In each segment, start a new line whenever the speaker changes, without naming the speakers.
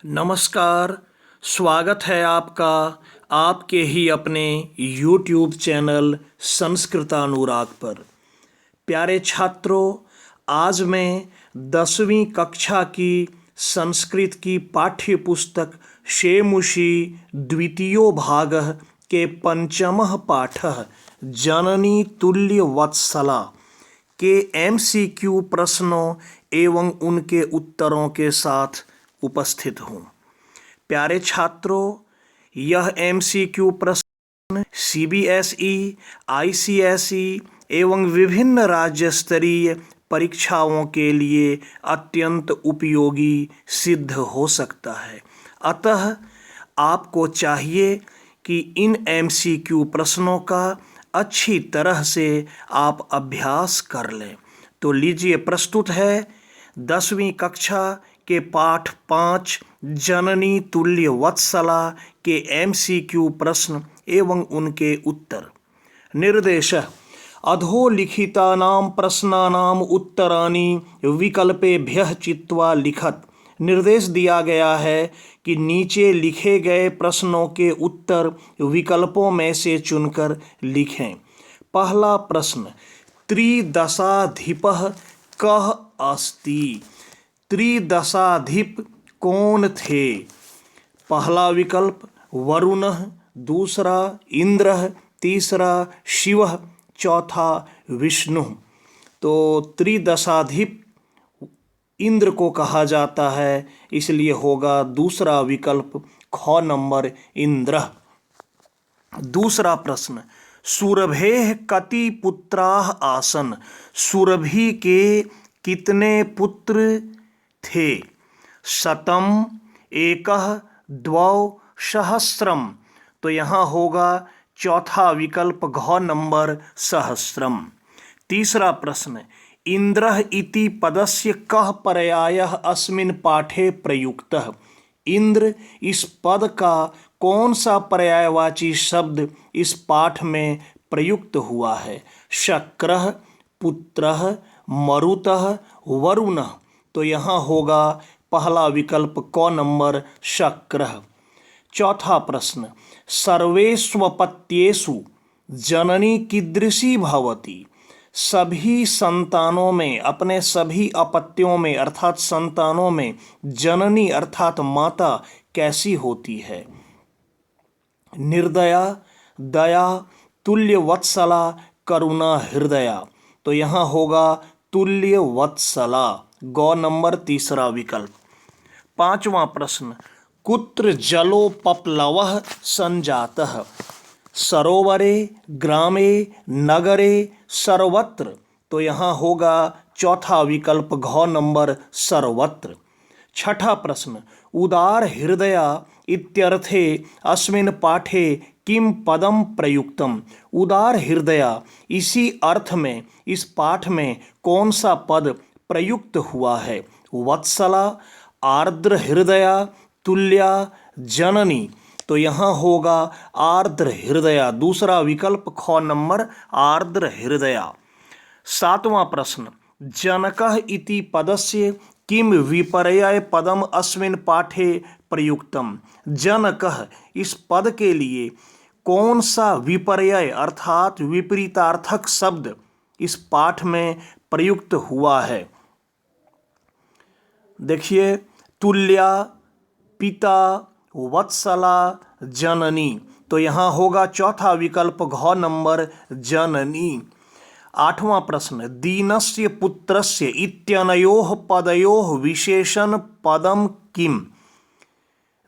नमस्कार। स्वागत है आपका आपके ही अपने YouTube चैनल संस्कृतानुराग पर। प्यारे छात्रों, आज मैं 10वीं कक्षा की संस्कृत की पाठ्य पुस्तक शेमुषी द्वितीयो भागः के पंचमः पाठः जननी तुल्य वत्सला के MCQ प्रश्नों एवं उनके उत्तरों के साथ उपस्थित हूँ। प्यारे छात्रों, यह MCQ प्रश्न CBSE, ICSE एवं विभिन्न राज्य स्तरीय परीक्षाओं के लिए अत्यंत उपयोगी सिद्ध हो सकता है। अतः आपको चाहिए कि इन MCQ प्रश्नों का अच्छी तरह से आप अभ्यास कर लें। तो लीजिए, प्रस्तुत है 10वीं कक्षा के पाठ 5 जननी तुल्य वत्सला के MCQ प्रश्न एवं उनके उत्तर। निर्देश: अधोलिखितानां प्रश्नानां उत्तराणि विकल्पेभ्यः चित्वा लिखत। निर्देश दिया गया है कि नीचे लिखे गए प्रश्नों के उत्तर विकल्पों में से चुनकर लिखें। पहला प्रश्न, त्रिदशाधिपः कः अस्ति? त्रिदशाधिप कौन थे? पहला विकल्प वरुणः, दूसरा इंद्रः, तीसरा शिवः, चौथा विष्णु। तो त्रिदशाधिप इंद्र को कहा जाता है, इसलिए होगा दूसरा विकल्प ख नंबर इंद्र। दूसरा प्रश्न, सुरभेः कति पुत्राः आसन्? सुरभि के कितने पुत्र थे? शतम, एकः, द्वौ, सहस्रम। तो यहाँ होगा चौथा विकल्प घ नंबर सहस्रम। तीसरा प्रश्न, इंद्रः इति पदस्य कः पर्यायः अस्मिन् पाठे प्रयुक्तः? इंद्र इस पद का कौन सा पर्यायवाची शब्द इस पाठ में प्रयुक्त हुआ है? शक्रः, पुत्रः, मरुतः, वरुणः। तो यहाँ होगा पहला विकल्प क नंबर शक्रः। चौथा प्रश्न, सर्वेष्वपत्येषु जननी कीदृशी भवति? सभी संतानों में, अपने सभी अपत्यों में अर्थात संतानों में जननी अर्थात माता कैसी होती है? निर्दया, दया, तुल्य वत्सला, करुणा हृदया। तो यहाँ होगा तुल्य वत्सला, गौ नंबर तीसरा विकल्प। पांचवा प्रश्न, कुत्र जलोपप्लवः संजातः? सरोवरे, ग्रामे, नगरे, सर्वत्र। तो यहाँ होगा चौथा विकल्प घ नंबर सर्वत्र। छठा प्रश्न, उदार हृदया इत्यर्थे अस्मिन् पाठे किम पदम प्रयुक्तम? उदार हृदया इसी अर्थ में इस पाठ में कौन सा पद प्रयुक्त हुआ है? वत्सला, आर्द्र हृदया, तुल्या, जननी। तो यहाँ होगा आर्द्र हृदया, दूसरा विकल्प ख नंबर आर्द्र हृदया। सातवां प्रश्न, जनकः इति पदस्य किम विपर्यय पदम अस्मिन् पाठे प्रयुक्तम? जनकः इस पद के लिए कौन सा विपर्यय अर्थात विपरीतार्थक शब्द इस पाठ में प्रयुक्त हुआ है? देखिए, तुल्या, पिता, वत्सला, जननी। तो यहाँ होगा चौथा विकल्प घ नंबर जननी। आठवां प्रश्न, दीनस्य पुत्रस्य इत्यनयोः पदयोः विशेषण पदम किम?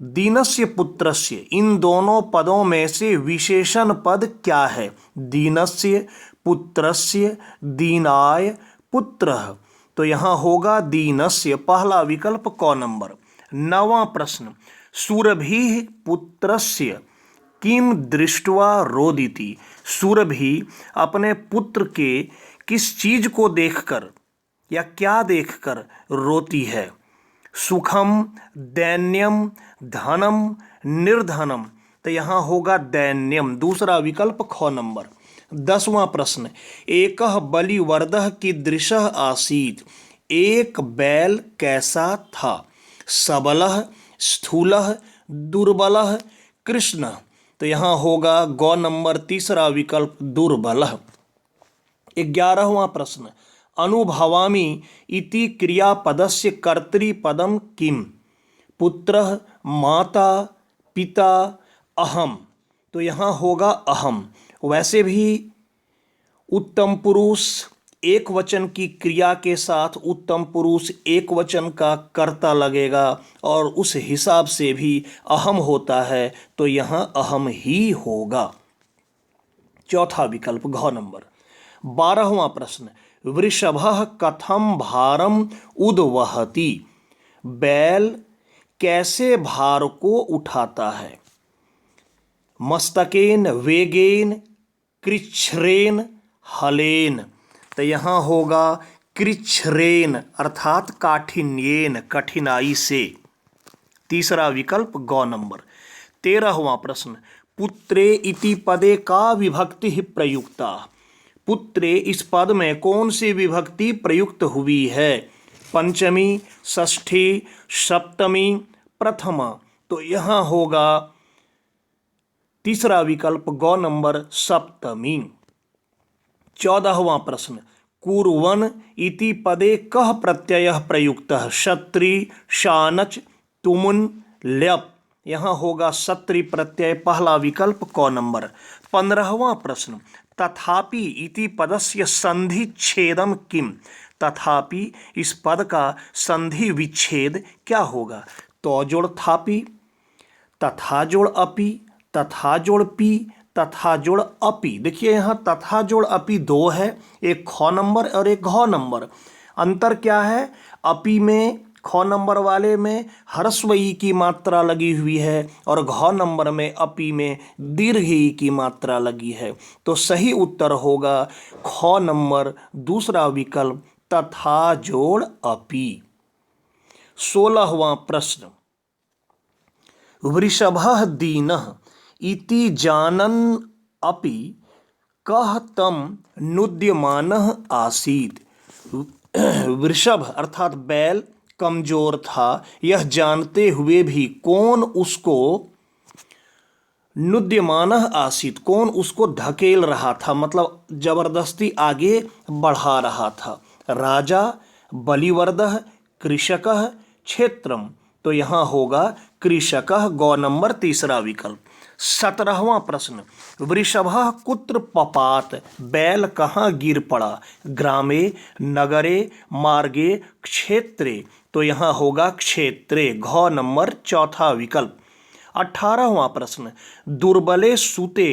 दीनस्य पुत्रस्य, इन दोनों पदों में से विशेषण पद क्या है? दीनस्य, पुत्रस्य, दीनाय, पुत्रः। तो यहाँ होगा दीनस्य, पहला विकल्प क नंबर। नवां प्रश्न, सुरभिः पुत्रस्य किम दृष्ट्वा रोदिति? सुरभि अपने पुत्र के किस चीज को देखकर या क्या देखकर रोती है? सुखम, दैन्यम, धनम, निर्धनम। तो यहाँ होगा दैन्यम, दूसरा विकल्प ख नंबर। 10वां प्रश्न, एकः बलिवर्दः कीदृशः आसीत्? एक बैल कैसा था? सबलः, स्थूलः दुर्बलः कृष्णः। तो यहाँ होगा गौ नंबर तीसरा विकल्प दुर्बलः। 11वां प्रश्न, अनुभवामि इति क्रियापदस्य कर्तृपदम किम? पुत्रः, माता, पिता, अहम। तो यहाँ होगा अहम। वैसे भी उत्तम पुरुष एक वचन की क्रिया के साथ उत्तम पुरुष एक वचन का कर्ता लगेगा और उस हिसाब से भी अहम होता है, तो यहाँ अहम ही होगा। चौथा विकल्प घ नंबर। 12वां प्रश्न, वृषभः कथम भारम उद्वहति? बैल कैसे भार को उठाता है? मस्तकेन, वेगेन, कृच्छ्रेन, हलेन। तो यहाँ होगा कृच्छ्रेन अर्थात काठिन्येन, कठिनाई से। तीसरा विकल्प गौ नंबर। 13वां प्रश्न, पुत्रे इति पदे का विभक्ति प्रयुक्ता? पुत्रे इस पद में कौन सी विभक्ति प्रयुक्त हुई है? पंचमी, षष्ठी, सप्तमी, प्रथमा। तो यहाँ होगा तीसरा विकल्प गौ नंबर सप्तमी। 14वां प्रश्न, कुर्वन् इति पदे कः प्रत्ययः प्रयुक्तः? क्षत्रि, शानच, तुमुन, ल्यप। यहाँ होगा क्षत्रि प्रत्यय, पहला विकल्प क नंबर। 15वां प्रश्न, तथापि इति पदस्य संधि छेदम किम? तथापि इस पद का संधि विच्छेद क्या होगा? तो जोड़ थापि, तथा जोड़ अपि, तथा जोड़ पी, तथा जोड़ अपि। देखिए यहाँ तथा जोड़ अपि दो है, एक ख नंबर और एक घ नंबर। अंतर क्या है? अपि में, ख नंबर वाले में ह्रस्व ई की मात्रा लगी हुई है और घ नंबर में अपि में दीर्घ ई की मात्रा लगी है। तो सही उत्तर होगा ख नंबर दूसरा विकल्प तथा जोड़ अपि। 16वां प्रश्न, वृषभः दीनः इति जानन् अपि कः तं नुद्यमानः आसीत्? वृषभ अर्थात बैल कमजोर था, यह जानते हुए भी कौन उसको नुद्यमानः आसीत्, कौन उसको धकेल रहा था, मतलब जबरदस्ती आगे बढ़ा रहा था? राजा, बलिवर्दः, कृषकः, क्षेत्रम। तो यहाँ होगा कृषकः, गौ नंबर तीसरा विकल्प। 17वां प्रश्न, वृषभः कुत्र पपात? बैल कहाँ गिर पड़ा? ग्रामे, नगरे, मार्गे, क्षेत्रे। तो यहाँ होगा क्षेत्रे, घ नंबर चौथा विकल्प। 18वां प्रश्न, दुर्बले सुते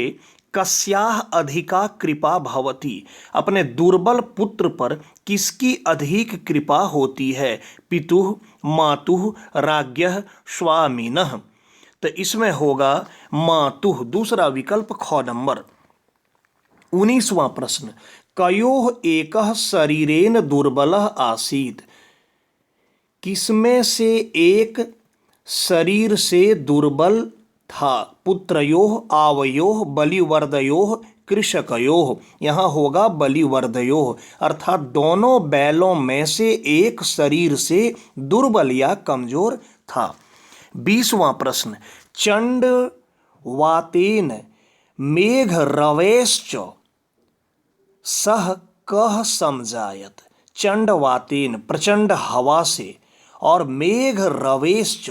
कस्याः अधिका कृपा भवति? अपने दुर्बल पुत्र पर किसकी अधिक कृपा होती है? पितुः, मातुः, राज्ञः, स्वामिनः। तो इसमें होगा मातुः, दूसरा विकल्प ख नंबर। 19वां प्रश्न, कयोः एकः शरीरेण दुर्बलः आसीत्? किसमें से एक शरीर से दुर्बल था? पुत्रयोः, आवयोः, बलिवर्दयोः, कृषकयोः। यहाँ होगा बलिवर्दयोः, अर्थात दोनों बैलों में से एक शरीर से दुर्बल या कमजोर था। 20वां प्रश्न, चंड वातेन मेघ रवेश्च सह कह समझायत? चंड वातेन प्रचंड हवा से, और मेघ रवेश्च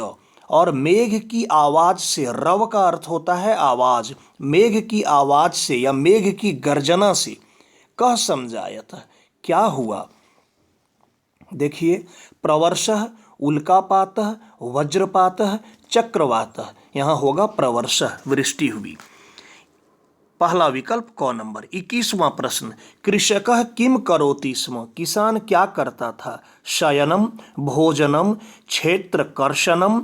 और मेघ की आवाज से, रव का अर्थ होता है आवाज, मेघ की आवाज से या मेघ की गर्जना से, कह समझायत क्या हुआ? देखिए, प्रवर्षः, उल्कापातः, वज्रपातः, चक्रवातः। यहाँ होगा प्रवर्षः, वृष्टि हुई, पहला विकल्प क नंबर। 21वां प्रश्न, कृषकः किम करोति स्म? किसान क्या करता था? शयनम, भोजनम, क्षेत्रकर्षणम,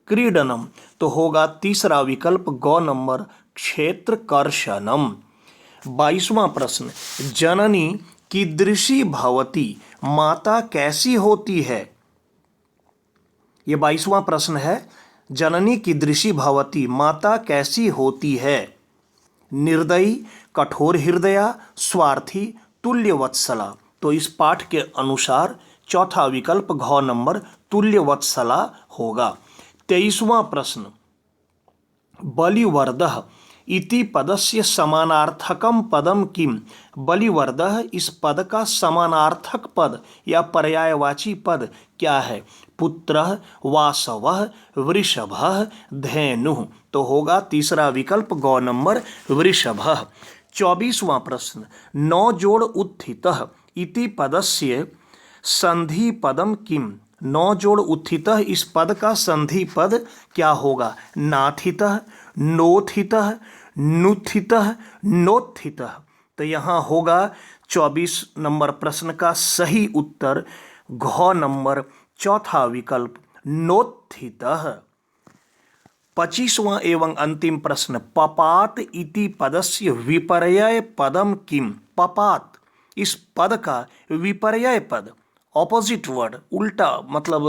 क्रीडनम। तो होगा तीसरा विकल्प ग नंबर, क्षेत्रकर्षणम। 22वां प्रश्न, जननी कीदृशी भवति? माता कैसी होती है? ये 22वां प्रश्न है, जननी कीदृशी भवति, माता कैसी होती है? निर्दयी, कठोर हृदया, स्वार्थी, तुल्यवत्सला। तो इस पाठ के अनुसार चौथा विकल्प घ नंबर तुल्यवत्सला होगा। 23वां प्रश्न, बलिवर्दः इति पदस्य समानार्थकम पदम किम। बलिवर्दः इस पद का समानार्थक पद या पर्यायवाची पद क्या है। पुत्रः, वासवः, वृषभः, धेनुः। तो होगा तीसरा विकल्प गौ नंबर वृषभः। 24वां प्रश्न, नौजोड़ उत्थितः इति पदस्य संधि पदम किम। नौजोड़ उत्थितः इस पद का संधि पद क्या होगा। नाथितः, नोथितः, नुथितः, नोत्थितः। तो यहाँ होगा 24 नंबर प्रश्न का सही उत्तर घ नंबर चौथा विकल्प नोत्थितः। 25वां एवं अंतिम प्रश्न, पपात इति पदस्य विपर्यय पदम किम। पपात इस पद का विपर्यय पद, ऑपोजिट वर्ड, उल्टा मतलब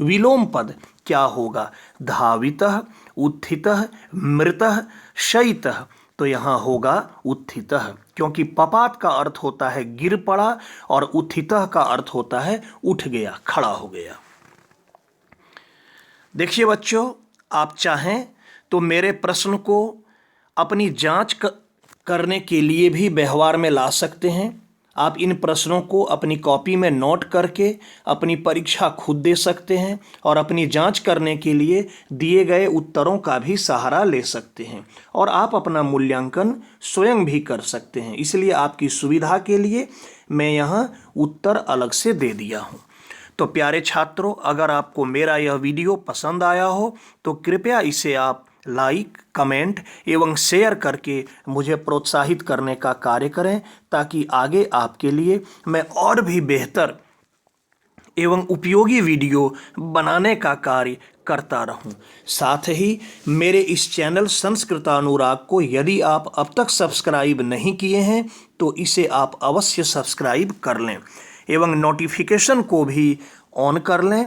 विलोम पद क्या होगा। धावितः, उत्थितः, मृतः, शयितः। तो यहाँ होगा उत्थितः, क्योंकि पपात का अर्थ होता है गिर पड़ा और उत्थितः का अर्थ होता है उठ गया, खड़ा हो गया। देखिए बच्चों, आप चाहें तो मेरे प्रश्न को अपनी जांच करने के लिए भी व्यवहार में ला सकते हैं। आप इन प्रश्नों को अपनी कॉपी में नोट करके अपनी परीक्षा खुद दे सकते हैं और अपनी जांच करने के लिए दिए गए उत्तरों का भी सहारा ले सकते हैं और आप अपना मूल्यांकन स्वयं भी कर सकते हैं। इसलिए आपकी सुविधा के लिए मैं यहाँ उत्तर अलग से दे दिया हूँ। तो प्यारे छात्रों, अगर आपको मेरा यह वीडियो पसंद आया हो तो कृपया इसे आप लाइक, कमेंट एवं शेयर करके मुझे प्रोत्साहित करने का कार्य करें, ताकि आगे आपके लिए मैं और भी बेहतर एवं उपयोगी वीडियो बनाने का कार्य करता रहूं। साथ ही मेरे इस चैनल संस्कृतानुराग को यदि आप अब तक सब्सक्राइब नहीं किए हैं तो इसे आप अवश्य सब्सक्राइब कर लें एवं नोटिफिकेशन को भी ऑन कर लें,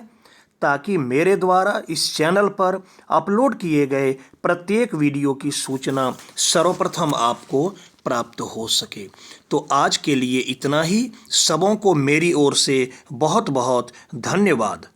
ताकि मेरे द्वारा इस चैनल पर अपलोड किए गए प्रत्येक वीडियो की सूचना सर्वप्रथम आपको प्राप्त हो सके। तो आज के लिए इतना ही। सबों को मेरी ओर से बहुत बहुत धन्यवाद।